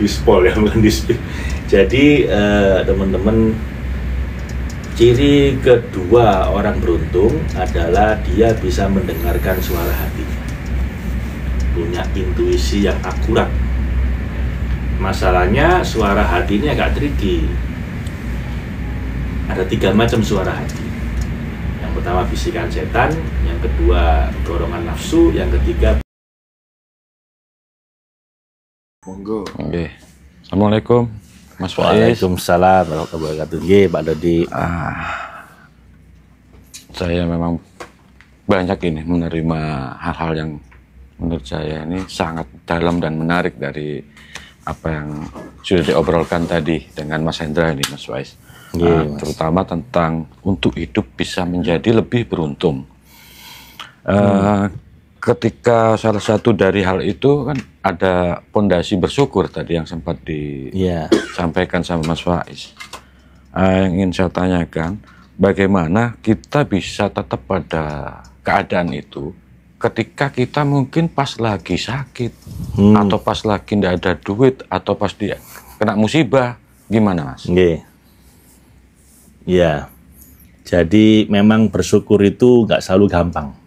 Dispol ya, bukan dispil. Jadi teman-teman, ciri kedua orang beruntung adalah dia bisa mendengarkan suara hati, punya intuisi yang akurat. Masalahnya suara hati ini agak tricky. Ada 3 macam suara hati. Yang pertama bisikan setan, yang kedua dorongan nafsu, yang ketiga monggo. Oke. Assalamualaikum Mas Faiz. Waalaikumsalam warahmatullahi wabarakatuh. Nggih, Pak Dodi. Saya memang banyak ini menerima hal-hal yang menurut saya ini sangat dalam dan menarik dari apa yang sudah diobrolkan tadi dengan Mas Hendra ini, Mas Faiz. Terutama tentang untuk hidup bisa menjadi lebih beruntung. Ketika salah satu dari hal itu kan ada pondasi bersyukur tadi yang sempat disampaikan sama Mas Faiz. Yang ingin saya tanyakan, bagaimana kita bisa tetap pada keadaan itu ketika kita mungkin pas lagi sakit, atau pas lagi tidak ada duit, atau pas dia kena musibah, gimana Mas? Ya, jadi memang bersyukur itu nggak selalu gampang.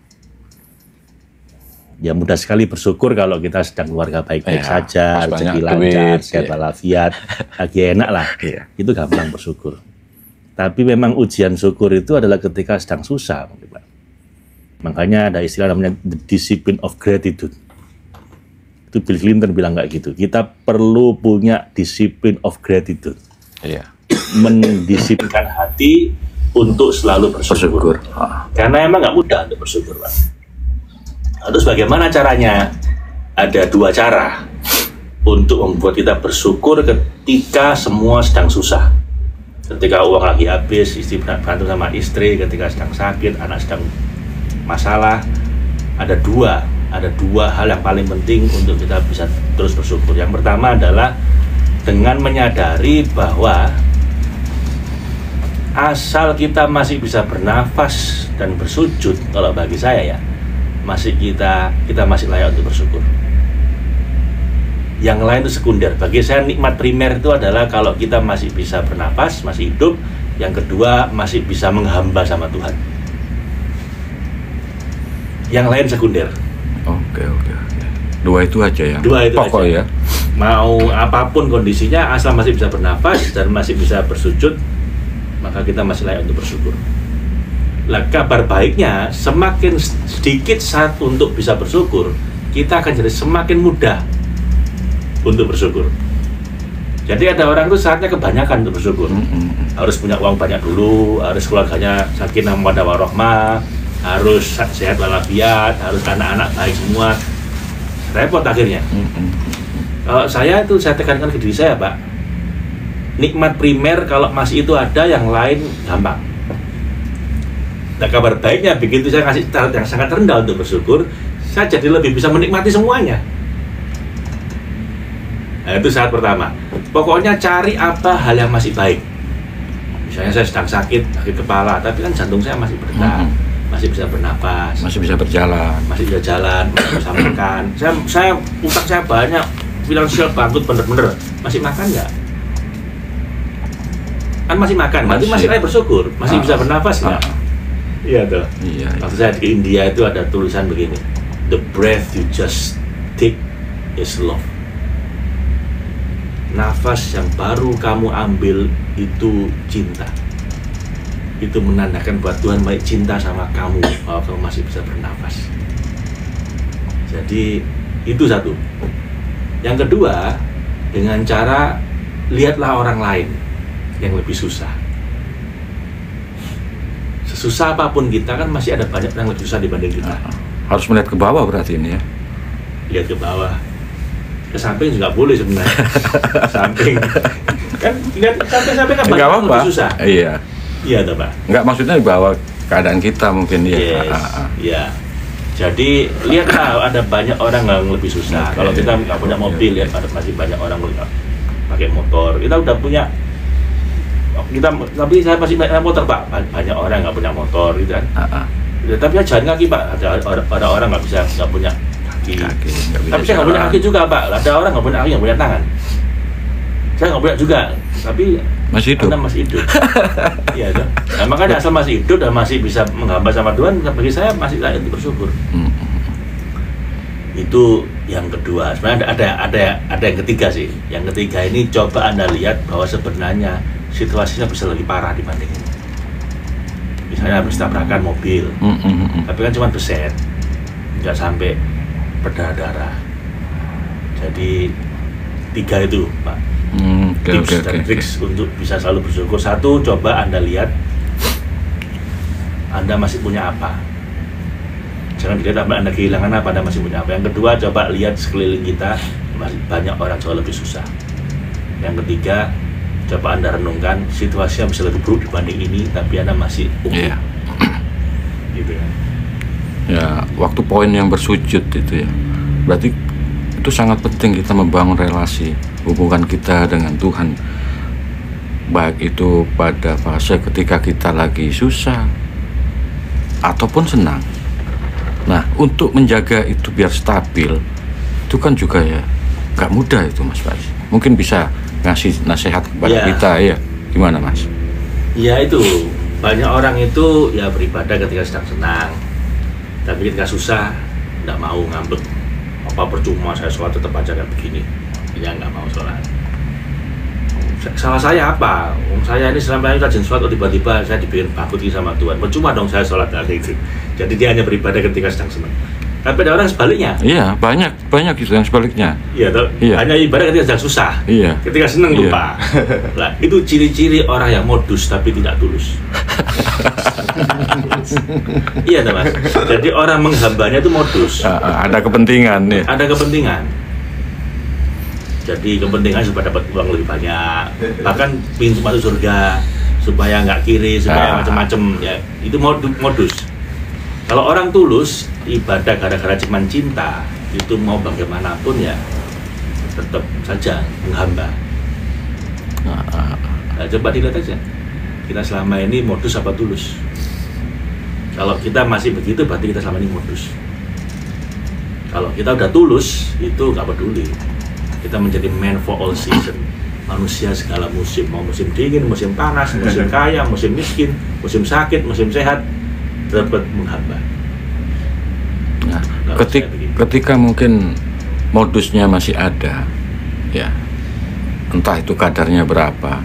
Ya mudah sekali bersyukur kalau kita sedang keluarga baik-baik saja, rezeki lancar, sehat walafiat, lagi enak lah. Itu gampang bersyukur. Tapi memang ujian syukur itu adalah ketika sedang susah. Makanya ada istilah namanya the discipline of gratitude. Itu Bill Clinton bilang kayak gitu. Kita perlu punya discipline of gratitude. Mendisiplinkan hati untuk selalu bersyukur. Karena emang nggak mudah untuk bersyukur, Pak. Terus bagaimana caranya? Ada 2 cara untuk membuat kita bersyukur ketika semua sedang susah. Ketika uang lagi habis, istri bantu sama istri, ketika sedang sakit, anak sedang masalah. Ada dua hal yang paling penting untuk kita bisa terus bersyukur. Yang pertama adalah dengan menyadari bahwa asal kita masih bisa bernafas dan bersujud, kalau bagi saya ya, kita masih layak untuk bersyukur. Yang lain itu sekunder. Bagi saya nikmat primer itu adalah kalau kita masih bisa bernafas, masih hidup. Yang kedua masih bisa menghamba sama Tuhan. Yang lain sekunder. Oke. 2 itu aja yang pokok ya. Mau apapun kondisinya, asal masih bisa bernafas dan masih bisa bersujud, maka kita masih layak untuk bersyukur. Lah, kabar baiknya, semakin sedikit saat untuk bisa bersyukur, kita akan jadi semakin mudah untuk bersyukur. Jadi ada orang itu saatnya kebanyakan untuk bersyukur. Harus punya uang banyak dulu, harus keluarganya sakinah mawaddah warahmah, harus sehat walafiat, harus anak-anak baik semua. Repot akhirnya. Kalau saya tekankan ke diri saya, Pak, nikmat primer kalau masih itu ada, yang lain gampang. Nah, kabar baiknya begitu saya kasih target yang sangat rendah untuk bersyukur, saya jadi lebih bisa menikmati semuanya. Nah, itu saat pertama. Pokoknya cari apa hal yang masih baik. Misalnya saya sedang sakit kepala, tapi kan jantung saya masih berdetak, masih bisa bernafas, masih bisa berjalan, masih bisa makan. Saya utang saya banyak, finansial bangkrut bener-bener. Masih makan nggak? Kan masih makan, berarti masih layak bersyukur, masih bisa bernafas nggak? Iya tuh. Waktu saya di India itu ada tulisan begini, the breath you just take is love. Nafas yang baru kamu ambil itu cinta. Itu menandakan bahwa Tuhan baik cinta sama kamu, bahwa kamu masih bisa bernafas. Jadi itu satu. Yang kedua, dengan cara lihatlah orang lain yang lebih susah. Sesusah apapun kita kan masih ada banyak yang lebih susah dibanding kita. Harus melihat ke bawah berarti ini ya? Lihat ke bawah. Ke samping juga boleh sebenarnya. Samping. Kan lihat samping kan banyak yang lebih susah. Iya. Iya toh, Pak? Enggak, maksudnya di bawah keadaan kita mungkin ya. Iya. Jadi lihatlah ada banyak orang yang lebih susah. Kalau kita nggak punya mobil, lihat ada masih banyak orang pakai motor. Kita udah punya. Tapi saya masih naik motor, Pak. Banyak orang nggak punya motor gitu kan. Tapi ya jalan kaki, Pak. Ada orang nggak punya kaki. Tapi saya nggak punya kaki juga, Pak. Ada orang nggak punya kaki, nggak punya tangan. Saya nggak punya juga, tapi masih hidup. Anda masih hidup. Iya dong. Nah, makanya asal masih hidup dan masih bisa menghamba sama Tuhan, bagi saya masih layak untuk bersyukur. Itu yang kedua. Sebenarnya ada yang ketiga sih. Yang ketiga ini coba Anda lihat bahwa sebenarnya situasinya bisa lebih parah dibanding ini. Misalnya habis tabrakan mobil, tapi kan cuma beset, nggak sampai berdarah-darah. Jadi 3 itu, Pak. Tips dan triks untuk bisa selalu bersyukur. 1, coba Anda lihat Anda masih punya apa. Jangan dilihat apa Anda kehilangan apa, Anda masih punya apa. Yang kedua, coba lihat sekeliling kita, masih banyak orang jauh lebih susah. Yang ketiga, coba Anda renungkan situasi yang bisa lebih buruk dibanding ini, tapi Anda masih Iya. Gitu ya. Ya, waktu poin yang bersujud itu ya. Berarti itu sangat penting kita membangun relasi hubungan kita dengan Tuhan. Baik itu pada fase ketika kita lagi susah ataupun senang. Nah, untuk menjaga itu biar stabil, itu kan juga ya gak mudah itu Mas Faiz. Mungkin bisa ngasih nasihat kepada kita ya. Gimana Mas? Ya itu, banyak orang itu ya beribadah ketika sedang senang, tapi ketika susah nggak mau, ngambek. Apa percuma saya sholat tetap aja kayak begini. Ya nggak mau sholat. Salah saya apa? Saya ini selama ini rajin sholat, tiba-tiba saya dibikin takut sama Tuhan. Percuma dong saya sholat kali itu. Jadi dia hanya beribadah ketika sedang senang. Tapi ada orang sebaliknya. Iya, banyak itu yang sebaliknya. Iya, iya. Hanya ibadah ketika sedang susah. Iya. Ketika senang lupa. Nah, itu ciri-ciri orang yang modus tapi tidak tulus. Iya, Mas. Jadi orang menghambanya itu modus. Ada kepentingan ya. Ada kepentingan. Jadi kepentingan supaya dapat uang lebih banyak, bahkan pintu masuk surga supaya nggak kiri, supaya macam-macam ya. Itu modus. Kalau orang tulus ibadah gara-gara cuman cinta, itu mau bagaimanapun ya tetap saja menghamba. Nah, coba dilihat aja kita selama ini modus apa tulus. Kalau kita masih begitu berarti kita selama ini modus. Kalau kita udah tulus itu nggak peduli. Kita menjadi man for all season, manusia segala musim, mau musim dingin, musim panas, musim kaya, musim miskin, musim sakit, musim sehat, dapat menghamba. Nah, ketika mungkin modusnya masih ada, ya entah itu kadarnya berapa,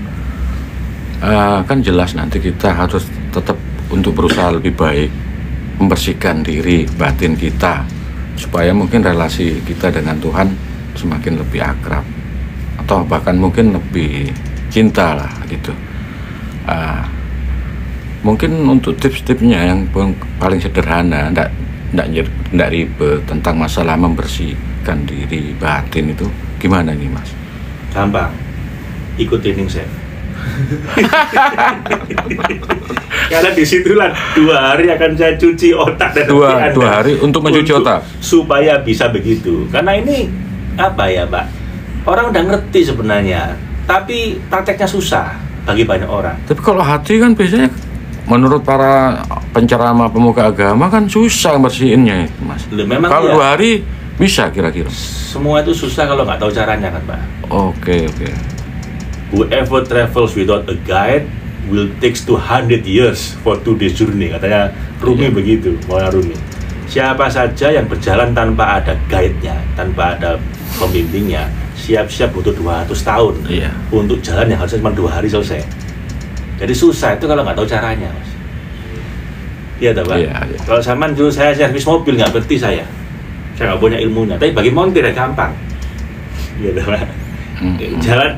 kan jelas nanti kita harus tetap untuk berusaha lebih baik, membersihkan diri batin kita, supaya mungkin relasi kita dengan Tuhan semakin lebih akrab atau bahkan mungkin lebih cinta lah gitu. Mungkin untuk tips-tipsnya yang paling sederhana, ndak ribet, tentang masalah membersihkan diri batin itu gimana nih Mas? Gampang, ikut training chef. Karena disitulah 2 hari akan saya cuci otak dan dua hari untuk mencuci otak supaya bisa begitu. Karena ini apa ya, Pak? Orang udah ngerti sebenarnya, tapi prakteknya susah bagi banyak orang. Tapi kalau hati kan biasanya menurut para penceramah pemuka agama kan susah bersihinnya, Mas. Kalau 2 hari bisa kira-kira? Semua itu susah kalau nggak tahu caranya kan, Pak. Oke. Whoever travels without a guide will takes 200 years for 2 days journey, katanya Rumi begitu, Maulana Rumi. Siapa saja yang berjalan tanpa ada guide-nya, tanpa ada pembimbingnya, siap-siap butuh 200 tahun untuk jalan yang harusnya cuma 2 hari selesai. Jadi susah itu kalau nggak tahu caranya, Mas. Iya, Pak. Kalau zaman dulu saya servis mobil nggak ngerti saya nggak punya ilmunya. Tapi bagi montir ya gampang. Iya, Pak.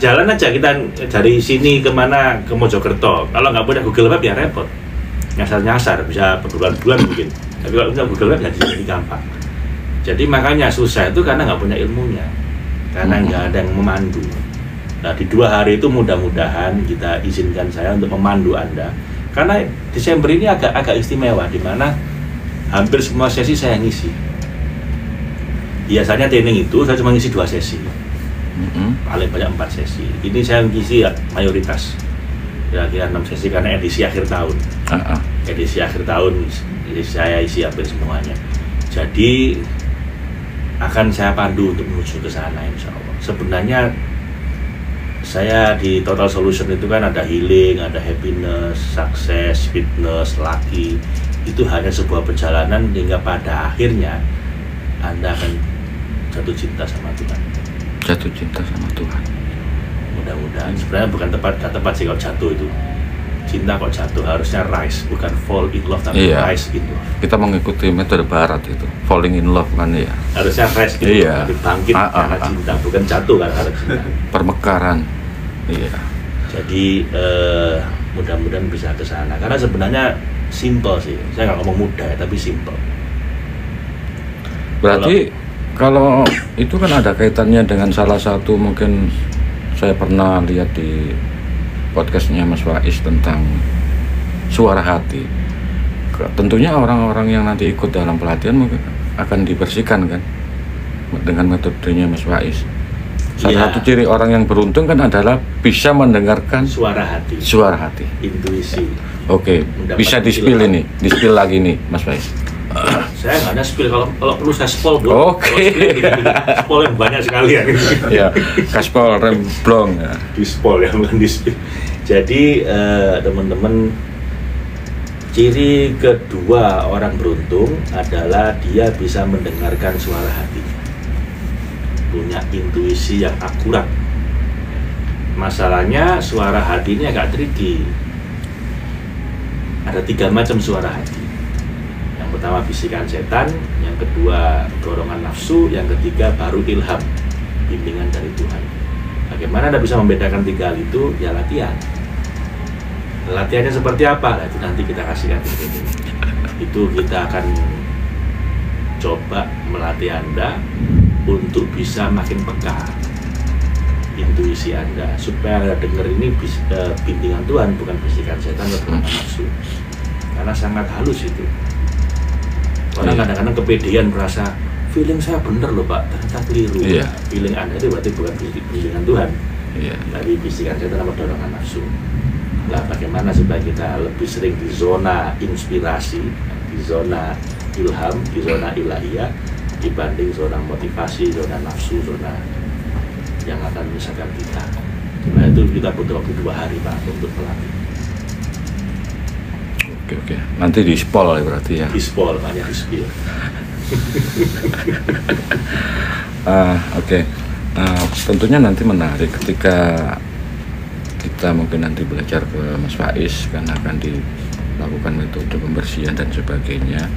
Jalan aja kita dari sini kemana, ke Mojokerto. Kalau nggak punya Google Map ya repot. Nyasar bisa berbulan-bulan mungkin. Tapi kalau punya Google Map ya jadi gampang. Jadi makanya susah itu karena nggak punya ilmunya, karena nggak ada yang memandu. Nah, di 2 hari itu mudah-mudahan kita izinkan saya untuk memandu Anda. Karena Desember ini agak istimewa, di mana hampir semua sesi saya ngisi. Biasanya training itu saya cuma ngisi 2 sesi, paling banyak 4 sesi. Ini saya ngisi ya, mayoritas, kira-kira 6 sesi karena edisi akhir tahun. Edisi akhir tahun, jadi saya isi hampir semuanya. Jadi akan saya pandu untuk menuju ke sana, insya Allah. Sebenarnya saya di Total Solution itu kan ada healing, ada happiness, sukses, fitness, laki. Itu hanya sebuah perjalanan hingga pada akhirnya Anda akan jatuh cinta sama Tuhan. Jatuh cinta sama Tuhan. Mudah-mudahan. Sebenarnya bukan gak tepat sih kalau jatuh itu. Cinta kok jatuh, harusnya rise, bukan fall in love, tapi rise in love. Kita mengikuti metode barat itu, falling in love kan ya. Harusnya rise in love, bangkit karena cinta, bukan jatuh karena cinta. Permekaran. Iya. Jadi mudah-mudahan bisa ke sana. Karena sebenarnya simple sih. Saya nggak ngomong mudah ya, tapi simple. Berarti kalau itu kan ada kaitannya dengan salah satu, mungkin saya pernah lihat di podcastnya Mas Faiz tentang suara hati. Tentunya orang-orang yang nanti ikut dalam pelatihan mungkin akan dibersihkan kan dengan metodenya Mas Faiz. Salah satu ciri orang yang beruntung kan adalah bisa mendengarkan suara hati. Suara hati. Intuisi. Oke, bisa di-spill ini, di-spill lagi nih Mas Faiz. Saya nggak ada spill, kalau perlu saya spol dulu. Oke. Spol yang banyak sekali ya. Ya, kaspol remblong ya. Di spol ya, bukan di spill. Jadi teman-teman, ciri kedua orang beruntung adalah dia bisa mendengarkan suara hati, punya intuisi yang akurat. Masalahnya suara hati ini agak tricky. Ada 3 macam suara hati. Yang pertama bisikan setan, yang kedua dorongan nafsu, yang ketiga baru ilham, bimbingan dari Tuhan. Bagaimana Anda bisa membedakan 3 hal itu? Ya latihan. Latihannya seperti apa? Nah, itu nanti kita kasihkan ini. Itu kita akan coba melatih Anda untuk bisa makin peka intuisi Anda, supaya Anda dengar ini bimbingan Tuhan, bukan bisikan setan atau dorongan nafsu. Karena sangat halus itu. Orang kadang-kadang kepedean merasa feeling saya benar loh Pak, ternyata keliru. Feeling Anda itu berarti bukan bimbingan Tuhan, tapi bisikan setan atau dorongan nafsu. Nah, bagaimana supaya kita lebih sering di zona inspirasi, di zona ilham, di zona ilahiyah, dibanding zona motivasi, zona nafsu, zona yang akan menyesatkan kita. Nah, itu kita butuh waktu 2 hari Pak untuk melatih. Oke. Nanti di spol ya berarti ya. Di spol, banyak di spill. Oke. Tentunya nanti menarik ketika kita mungkin nanti belajar ke Mas Faiz, karena akan dilakukan metode pembersihan dan sebagainya.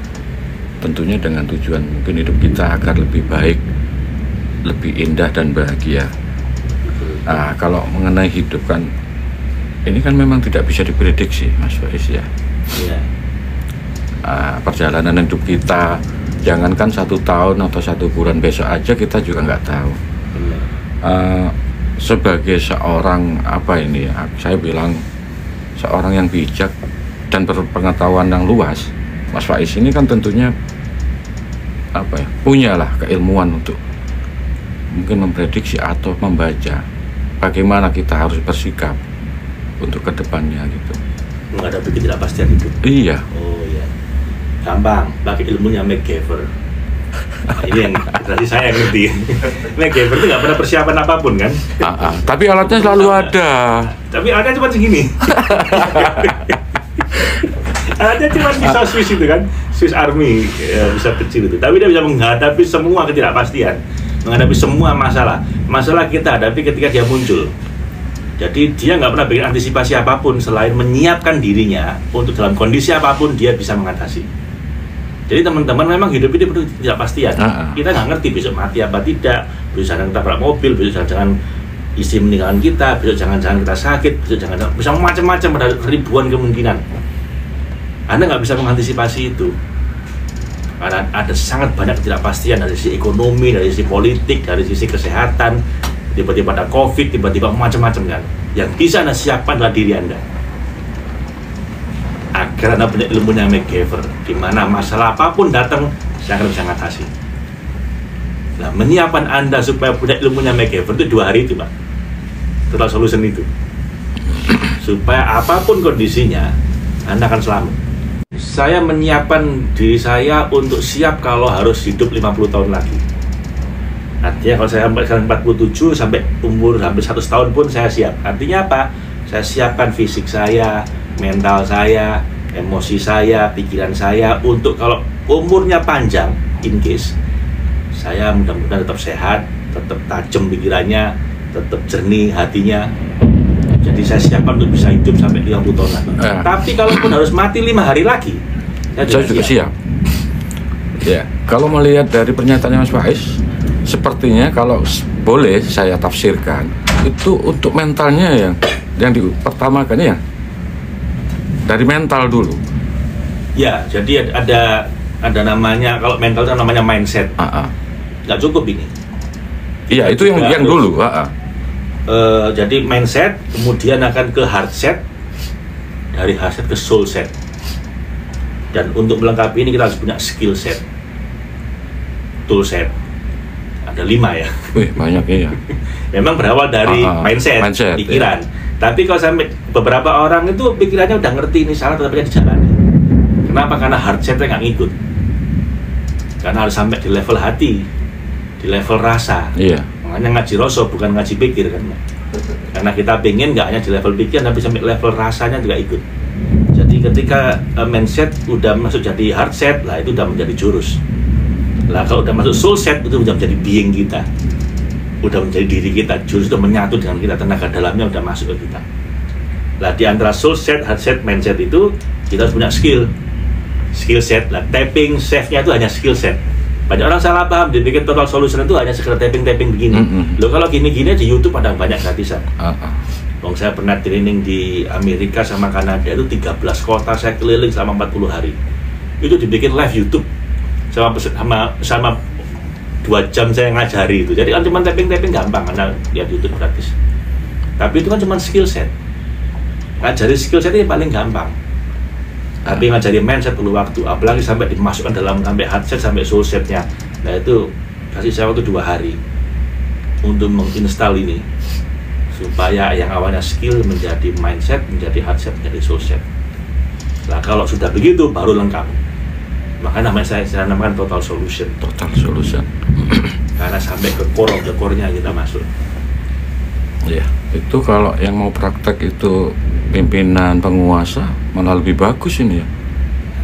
Tentunya dengan tujuan mungkin hidup kita agar lebih baik, lebih indah dan bahagia. Kalau mengenai hidup kan, ini kan memang tidak bisa diprediksi Mas Faiz ya. Perjalanan hidup kita, jangankan 1 tahun atau 1 bulan, besok aja kita juga nggak tahu. Sebagai seorang saya bilang seorang yang bijak dan berpengetahuan yang luas, Mas Faiz ini kan tentunya punyalah keilmuan untuk mungkin memprediksi atau membaca bagaimana kita harus bersikap untuk kedepannya gitu. Menghadapi ketidakpastian hidup. Iya. Oh iya. Gampang, pakai ilmunya MacGyver. Nah, ini yang berarti saya yang ngerti. MacGyver itu nggak pernah persiapan apapun kan? Tapi alatnya selalu ada. Tapi alatnya cuma segini. Alatnya cuma bisa Swiss itu kan, Swiss Army ya, bisa kecil itu. Tapi dia bisa menghadapi semua ketidakpastian, menghadapi semua masalah. Masalah kita hadapi ketika dia muncul. Jadi dia nggak pernah bikin antisipasi apapun selain menyiapkan dirinya untuk dalam kondisi apapun dia bisa mengatasi. Jadi teman-teman, memang hidup ini penuh ketidakpastian. Kita nggak ngerti besok mati apa tidak, besok jangan kita tabrak mobil, besok jangan istri meninggalkan kita, besok jangan kita sakit, besok jangan bisa macam-macam, ada ribuan kemungkinan. Anda nggak bisa mengantisipasi itu. Karena ada sangat banyak ketidakpastian dari sisi ekonomi, dari sisi politik, dari sisi kesehatan. Tiba-tiba ada COVID, tiba-tiba macam-macam kan. Yang bisa Anda siapkan adalah diri Anda. Agar Anda punya ilmunya MacGyver, di mana masalah apapun datang, saya akan bisa mengatasi. Nah, menyiapkan Anda supaya punya ilmunya MacGyver itu 2 hari itu, Pak. Total Solution itu. Supaya apapun kondisinya, Anda akan selamat. Saya menyiapkan diri saya untuk siap kalau harus hidup 50 tahun lagi. Artinya kalau saya sekarang 47 sampai umur hampir 100 tahun pun saya siap. Artinya apa? Saya siapkan fisik saya, mental saya, emosi saya, pikiran saya untuk kalau umurnya panjang, in case saya mudah-mudahan tetap sehat, tetap tajam pikirannya, tetap jernih hatinya. Jadi saya siapkan untuk bisa hidup sampai 50 tahun lagi. Tapi kalaupun harus mati 5 hari lagi, saya juga siap. Ya, kalau melihat dari pernyataannya Mas Faiz, sepertinya kalau boleh saya tafsirkan itu untuk mentalnya yang dipertamakan ya, dari mental dulu. Ya, jadi ada namanya, kalau mental itu namanya mindset. Nggak cukup ini. Iya, itu yang dulu. Jadi mindset, kemudian akan ke heart set, dari heart set ke soul set. Dan untuk melengkapi ini kita harus punya skill set, tool set. Ada 5 ya. Wih, banyak ya. Memang berawal dari mindset, pikiran. Ya. Tapi kalau sampai beberapa orang itu pikirannya udah ngerti ini salah, tetapi dijalani. Kenapa? Karena heart setnya nggak ngikut. Karena harus sampai di level hati, di level rasa. Iya. Makanya ngaji rasa bukan ngaji pikir kan. Karena kita pengen nggak hanya di level pikiran, tapi sampai level rasanya juga ikut. Jadi ketika mindset udah masuk jadi heart set, lah itu udah menjadi jurus. Lah kalau udah masuk soul set, itu udah menjadi being kita, udah menjadi diri kita, jurus itu menyatu dengan kita, tenaga dalamnya udah masuk ke kita. Lah di antara soul set, heart set, mindset itu kita harus punya skill set. Lah tapping save-nya itu hanya skill set. Banyak orang salah paham, dibikin total solution itu hanya sekedar tapping begini. Loh kalau gini-gini di YouTube ada banyak gratisan. Saya pernah training di Amerika sama Kanada, itu 13 kota saya keliling selama 40 hari. Itu dibikin live YouTube sama 2 jam saya ngajari itu. Jadi kan cuma tapping gampang, karena lihat YouTube gratis. Tapi itu kan cuma skill set. Ngajari skill set ini paling gampang. Tapi ngajari mindset perlu waktu, apalagi sampai dimasukkan dalam sampai heart set sampai soul setnya. Nah itu kasih saya waktu 2 hari untuk menginstal ini, supaya yang awalnya skill menjadi mindset, menjadi heart set, menjadi soul set. Nah kalau sudah begitu baru lengkap. Makanya namanya saya namakan total solution. Karena sampai ke core-nya kita masuk. Ya, itu kalau yang mau praktek itu pimpinan penguasa malah lebih bagus ini ya.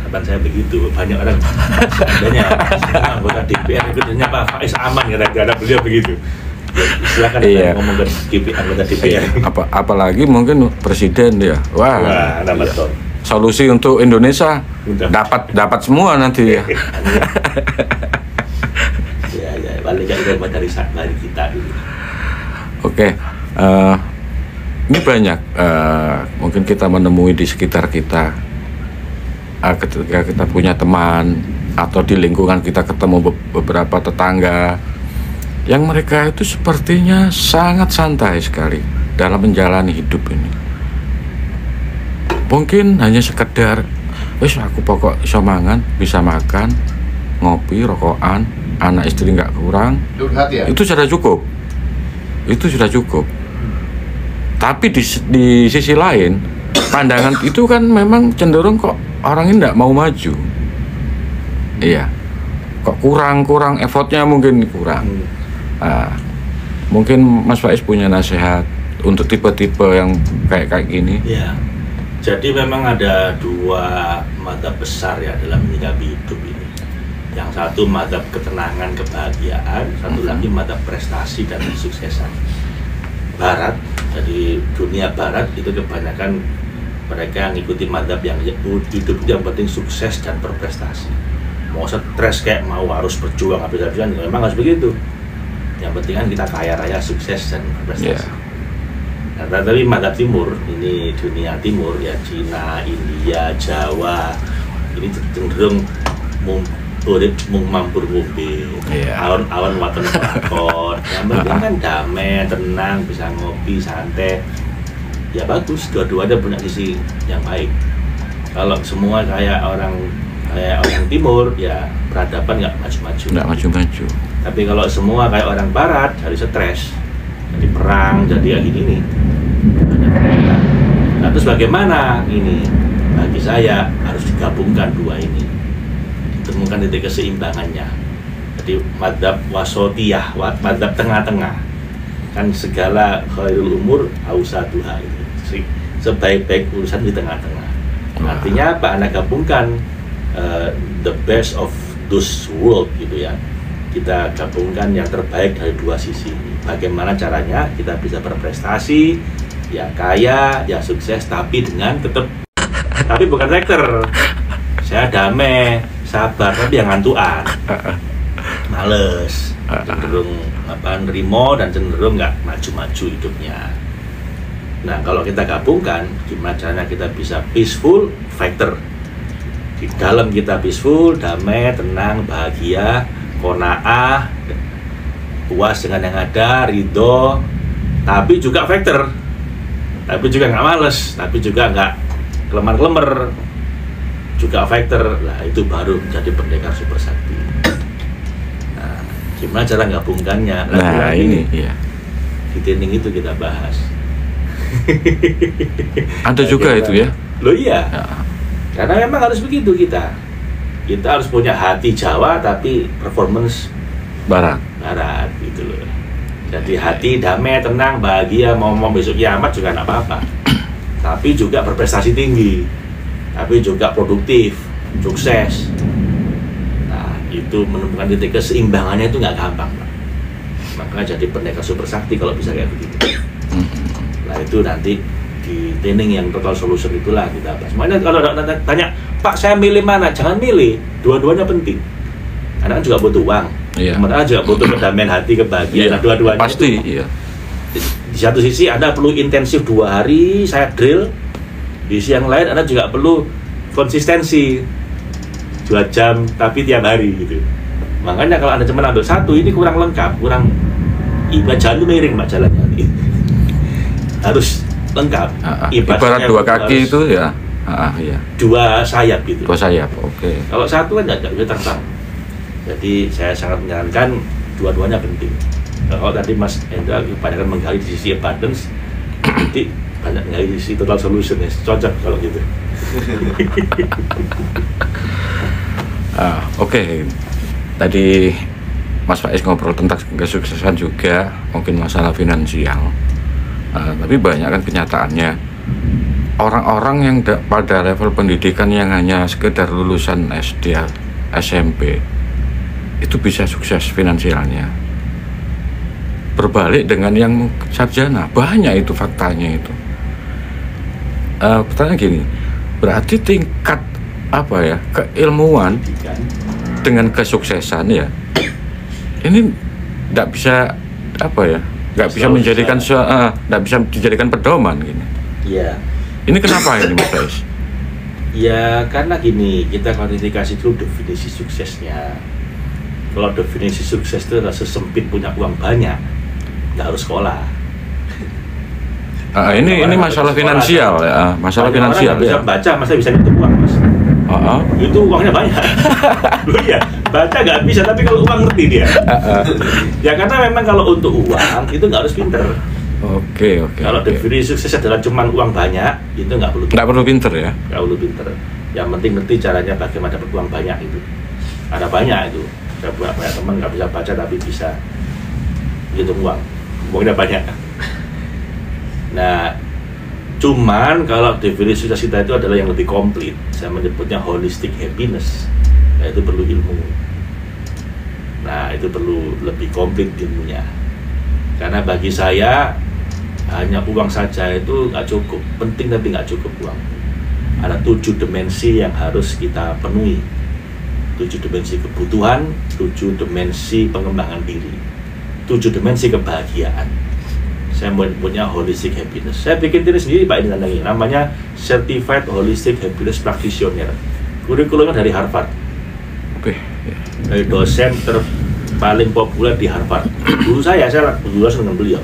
Harapan saya begitu. Banyak orang seandainya anggota DPR ikutnya Pak Faiz aman gara-gara beliau begitu. Silakan ngomong ke anggota DPR. Apalagi mungkin presiden ya. Wah betul. Solusi untuk Indonesia dapat semua nanti ya. Ya, paling nggak dari kita dulu. Oke, ini banyak mungkin kita menemui di sekitar kita, ketika kita punya teman atau di lingkungan kita ketemu beberapa tetangga yang mereka itu sepertinya sangat santai sekali dalam menjalani hidup ini. Mungkin hanya sekedar, wes aku pokok iso mangan, bisa makan, ngopi, rokokan, anak istri nggak kurang, ya? Itu sudah cukup. Tapi di sisi lain, pandangan itu kan memang cenderung kok orang ini nggak mau maju. Iya, kok kurang effortnya mungkin kurang. Mungkin Mas Faiz punya nasihat untuk tipe-tipe yang kayak gini. Iya. Jadi memang ada 2 mazhab besar ya dalam menyikapi hidup ini. Yang satu mazhab ketenangan, kebahagiaan, satu lagi mazhab prestasi dan kesuksesan. Barat, jadi dunia barat itu kebanyakan mereka yang ngikuti mazhab yang hidup yang penting sukses dan berprestasi. Mau stres kayak mau harus berjuang habis-habisan, memang harus begitu. Yang penting kan kita kaya raya, sukses dan berprestasi. Nah, tapi mazhab timur, ini dunia timur ya, Cina, India, Jawa, ini cenderung urip mung mampur ngombe, awan-awan waton lakon. Yang penting kan damai, tenang, bisa ngopi, santai. Ya bagus, dua-duanya punya sisi yang baik. Kalau semua kayak orang timur, ya peradaban nggak maju-maju. Tapi kalau semua kayak orang barat, jadi stres, jadi perang, jadi kayak gini. Nah, terus bagaimana ini? Bagi saya harus digabungkan 2 ini, ditemukan titik keseimbangannya. Jadi madzhab wasotiyah, madzhab tengah-tengah. Kan segala khairul umur ausatuha itu. Sebaik-baik urusan di tengah-tengah. Artinya apa? Anda gabungkan the best of those world gitu ya. Kita gabungkan yang terbaik dari dua sisi. Bagaimana caranya kita bisa berprestasi, ya kaya, ya sukses, tapi tapi bukan sektor. Saya damai, sabar, tapi yang ngantuan, males, cenderung nerimo dan cenderung nggak maju-maju hidupnya. Nah, kalau kita gabungkan, gimana caranya kita bisa peaceful factor. Di dalam kita peaceful, damai, tenang, bahagia, qanaah, puas dengan yang ada, ridho, tapi juga factor, tapi juga nggak males, tapi juga nggak kelemar-kelemar, juga factor. Nah, itu baru menjadi pendekar super sakti. Nah, gimana cara gabungkannya? Nah, ini ya. Di training itu kita bahas. Ada juga itu ya? Loh iya. Ya. Karena memang harus begitu kita. Kita harus punya hati Jawa tapi performance Barat gitu loh. Jadi hati damai, tenang, bahagia, mau besok kiamat juga nggak apa-apa. Tapi juga berprestasi tinggi, tapi juga produktif, sukses. Nah, itu menemukan titik keseimbangannya itu nggak gampang, Pak. Makanya jadi pendekar super sakti kalau bisa kayak begitu. Nah, itu nanti di training yang total solution itulah kita bahas. Makanya kalau tanya, Pak saya milih mana? Jangan milih, dua-duanya penting. Karena kan juga butuh uang, sementara juga butuh kedamaian hati, kebahagiaan. Nah, dua-duanya pasti itu, di satu sisi Anda perlu intensif 2 hari saya drill, di sisi yang lain Anda juga perlu konsistensi 2 jam tapi tiap hari gitu. Makanya kalau Anda cuma ambil satu, ini kurang lengkap, kurang jalan itu miring Pak jalannya. Harus lengkap. Ibarat 2 kaki itu ya. Iya. 2 sayap gitu. 2 sayap, oke. Kalau satu kan nggak bisa terbang. Jadi saya sangat menyarankan dua-duanya penting. Kalau tadi Mas Hendra kebanyakan menggali di sisi abundance, nanti banyak menggali di sisi total solution ya, cocok kalau gitu. Oke. Tadi Mas Faiz ngobrol tentang kesuksesan juga, mungkin masalah finansial. Tapi banyak kan kenyataannya orang-orang yang pada level pendidikan yang hanya sekedar lulusan SD, SMP itu bisa sukses finansialnya. Berbalik dengan yang sarjana, banyak itu faktanya itu. Pertanyaan gini, berarti tingkat keilmuan dengan kesuksesan ya, ini tidak bisa nggak bisa menjadikan nggak bisa dijadikan pedoman gini. Iya. Ini kenapa ini Mas Faiz? Ya karena gini, kita klarifikasi dulu definisi suksesnya. Kalau definisi sukses itu adalah sesempit punya uang banyak, nggak harus sekolah. Ini masalah finansial ya, masalah finansial ya. Bisa baca, masa bisa ngitung uang Mas? Itu uangnya banyak. Loh ya, baca nggak bisa, tapi kalau uang ngerti dia. Ya karena memang kalau untuk uang itu nggak harus pinter. Oke. Kalau definisi sukses adalah cuma uang banyak, itu nggak perlu pinter ya? Nggak perlu pinter. Yang penting ngerti caranya bagaimana dapat uang banyak itu. Ada banyak itu. Saya buat banyak teman nggak bisa baca tapi bisa hitung uangnya banyak. Nah, cuman kalau definisi sukses kita itu adalah yang lebih komplit. Saya menyebutnya holistic happiness. Nah, itu perlu ilmu. Nah, itu perlu lebih komplit ilmunya. Karena bagi saya hanya uang saja itu nggak cukup. Penting tapi nggak cukup uang. Ada 7 dimensi yang harus kita penuhi. 7 dimensi kebutuhan, 7 dimensi pengembangan diri, 7 dimensi kebahagiaan. Saya punya holistic happiness. Saya bikin diri sendiri Pak ini namanya Certified Holistic Happiness Practitioner. Kurikulumnya dari Harvard. Oke. Dari dosen paling populer di Harvard. Dulu saya berdua dengan beliau.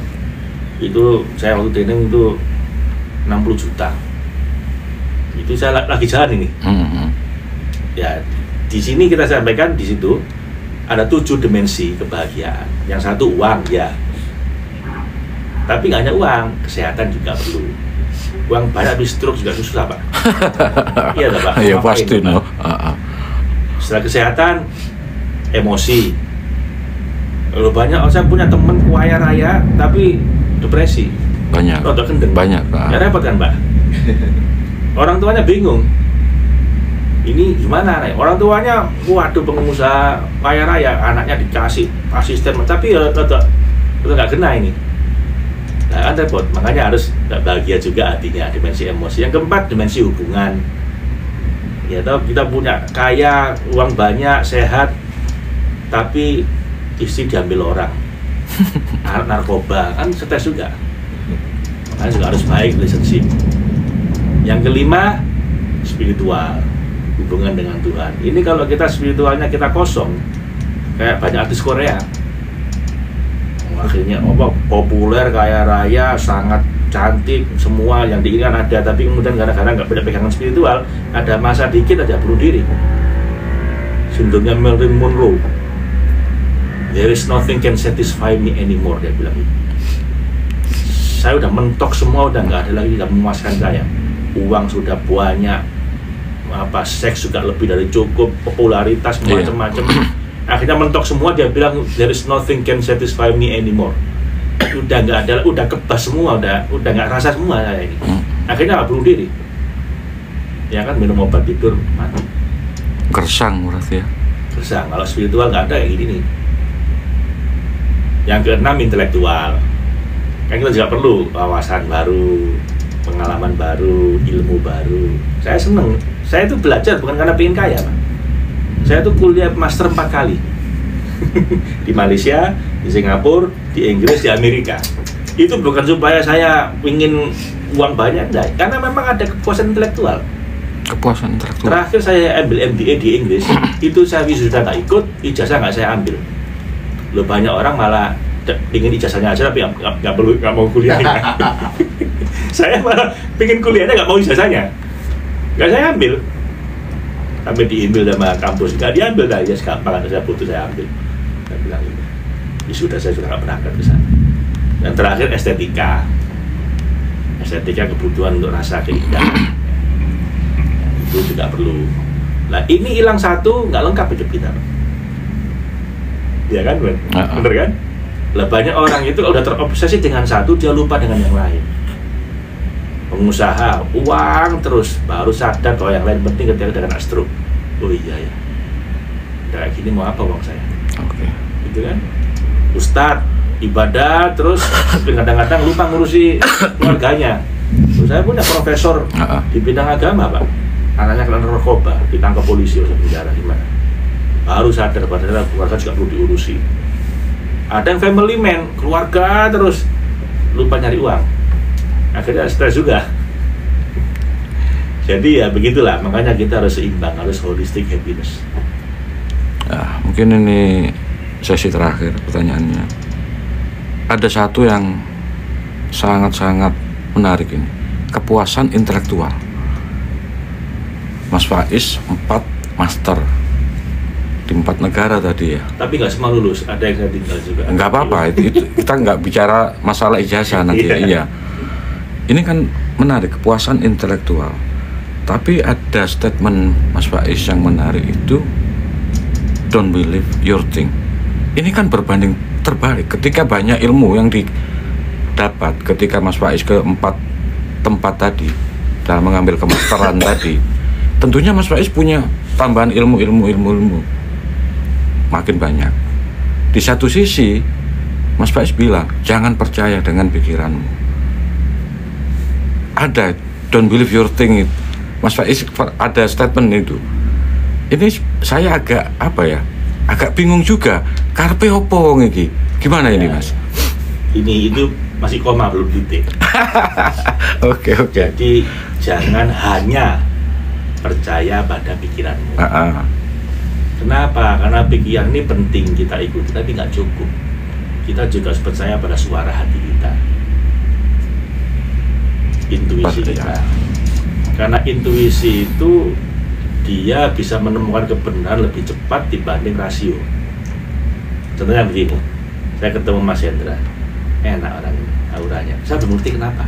Itu saya waktu training itu 60 juta. Itu saya lagi jalan ini. Ya. Di sini kita sampaikan, di situ ada 7 dimensi kebahagiaan. Yang satu uang ya, tapi nggak hanya uang, kesehatan juga perlu. Uang banyak tapi stroke juga susah Pak. Iya Pak. Iya pasti no. Setelah kesehatan, emosi, Kalau banyak, saya punya temen kaya raya tapi depresi. Banyak. Roda gendeng. Banyak, Pak. Ya repot kan, Mbak? Orang tuanya bingung. Ini gimana nih? Orang tuanya, waduh, pengusaha kaya raya, anaknya dikasih asisten, tapi ya roda nggak kena ini. Nah, kan repot. Makanya harus bahagia juga hatinya, dimensi emosi. Yang keempat, dimensi hubungan. Ya, kita punya kaya, uang banyak, sehat, tapi istri diambil orang, narkoba, kan stres juga. Makanya juga harus baik relationship. Yang kelima, spiritual, hubungan dengan Tuhan. Ini kalau kita spiritualnya kita kosong, kayak banyak artis Korea, akhirnya populer, kaya raya, sangat cantik, semua yang diinginkan ada, tapi kemudian gara-gara nggak punya pegangan spiritual, ada masa dikit aja bunuh diri. Sindromnya Marilyn Monroe. There is nothing can satisfy me anymore, dia bilang. Saya udah mentok semua, udah nggak ada lagi yang memuaskan saya. Uang sudah banyak, seks juga lebih dari cukup, popularitas macam-macam. Akhirnya mentok semua, dia bilang there is nothing can satisfy me anymore. Udah nggak ada, udah kebas semua, udah nggak rasa semua saya ini. Akhirnya bunuh diri. Ya kan, minum obat tidur mati. Gersang berarti ya. Gersang. Kalau spiritual nggak ada kayak gini nih. Yang keenam, intelektual. Kan kita juga perlu wawasan baru, pengalaman baru, ilmu baru. Saya seneng. Saya itu belajar bukan karena pengen kaya, Pak. Saya tuh kuliah master 4 kali. Di Malaysia, di Singapura, di Inggris, di Amerika. Itu bukan supaya saya ingin uang banyak, enggak. Karena memang ada kepuasan intelektual. Kepuasan intelektual. Terakhir saya ambil MBA di Inggris, itu saya wisuda nggak ikut, ijazah nggak saya ambil. Loh, banyak orang malah ingin ijazahnya aja tapi nggak mau kuliahnya. Saya malah pengen kuliahnya nggak mau ijazahnya, nggak saya ambil. Sampai diambil sama kampus, nggak diambil, dah ya gampang, saya putus, saya ambil. Saya bilang ini, wisuda saya sudah nggak berangkat ke sana. Dan terakhir estetika kebutuhan untuk rasa keindahan, itu juga perlu. Nah, ini hilang satu, nggak lengkap hidup kita. Ya kan, bener kan? Lah, banyak orang itu udah terobsesi dengan satu, dia lupa dengan yang lain. Pengusaha, uang terus, baru sadar kalau yang lain penting ketika udah kena stroke. Oh iya ya, kayak gini mau apa uang saya? Gitu kan? Ustadz, ibadah terus, kadang-kadang lupa ngurusi keluarganya. Saya punya profesor di bidang agama, Pak. Anaknya kena narkoba, ditangkap polisi, masuk penjara, gimana? Baru sadar padahal keluarga juga perlu diurusi. Ada yang family man, keluarga terus, lupa nyari uang. Akhirnya stres juga. Jadi ya begitulah, makanya kita harus seimbang, harus holistic happiness. Nah, mungkin ini sesi terakhir pertanyaannya. Ada satu yang sangat-sangat menarik ini, kepuasan intelektual. Mas Faiz 4 master di 4 negara tadi ya. Tapi nggak semua lulus, ada yang saya tinggal juga. Nggak apa-apa, itu kita nggak bicara masalah ijazah nanti. Iya. Ini kan menarik, kepuasan intelektual. Tapi ada statement Mas Faiz yang menarik itu, don't believe your thing. Ini kan berbanding terbalik. Ketika banyak ilmu yang didapat, ketika Mas Faiz ke 4 tempat tadi dalam mengambil kemasteran tadi, tentunya Mas Faiz punya tambahan ilmu makin banyak. Di satu sisi Mas Faiz bilang jangan percaya dengan pikiranmu. Ada don't believe your thing itu. Mas Faiz ada statement itu. Ini saya agak agak bingung juga. Karpe opo iki? Gimana ini, Mas? Ini itu masih koma, belum titik. Oke. Jadi jangan hanya percaya pada pikiranmu. Kenapa? Karena pikiran ini penting kita ikuti, tapi nggak cukup. Kita juga harus percaya pada suara hati kita, intuisi kita. Karena intuisi itu dia bisa menemukan kebenaran lebih cepat dibanding rasio. Contohnya begini, saya ketemu Mas Hendra, enak orang ini, auranya. Saya belum ngerti kenapa.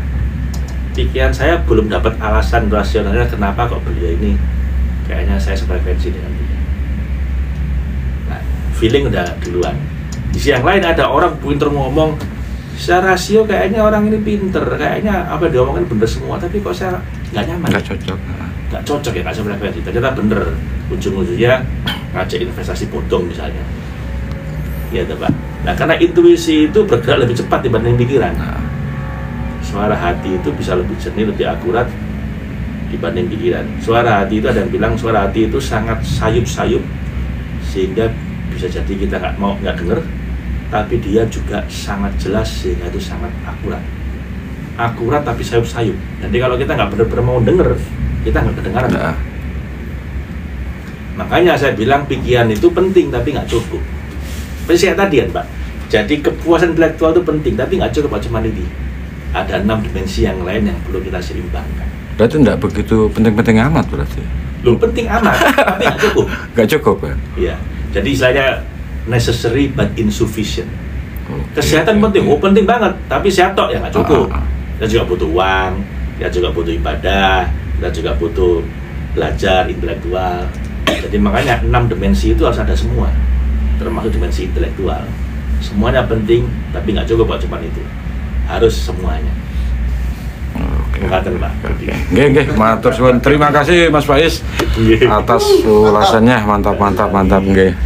Pikiran saya belum dapat alasan rasionalnya kenapa kok beliau ini kayaknya saya sefrekuensi dengan dia. Nah, feeling udah duluan. Di sisi yang lain ada orang pinter ngomong, secara rasio kayaknya orang ini pinter, kayaknya apa yang diomongin bener semua, tapi kok saya nggak nyaman. Nggak cocok ya kasih preferensi. Ternyata bener, ujung-ujungnya ngajak investasi bodong misalnya. Ya Pak. Nah karena intuisi itu bergerak lebih cepat dibanding pikiran. Suara hati itu bisa lebih jernih, lebih akurat dibanding pikiran. Suara hati itu ada yang bilang suara hati itu sangat sayup-sayup sehingga bisa jadi kita nggak denger, tapi dia juga sangat jelas sehingga itu sangat akurat. Akurat tapi sayup-sayup. Jadi kalau kita nggak benar-benar mau denger, kita nggak kedengaran. Makanya saya bilang pikiran itu penting tapi nggak cukup. Seperti saya tadi kan Pak. Jadi kepuasan intelektual itu penting tapi nggak cukup cuma ini. Ada 6 dimensi yang lain yang perlu kita seimbangkan. Berarti nggak begitu penting-penting amat berarti? Loh penting amat tapi nggak cukup. Nggak cukup ya? Iya. Jadi istilahnya necessary but insufficient. Kesehatan penting, penting banget, tapi sehat tok ya nggak cukup. Kita juga butuh uang, kita juga butuh ibadah, kita juga butuh belajar intelektual. Jadi makanya 6 dimensi itu harus ada semua, termasuk dimensi intelektual. Semuanya penting, tapi nggak cukup kok cuma itu. Harus semuanya. Oke. Pak. Nggih, matur suwun. Terima kasih Mas Faiz atas ulasannya, mantap nggih.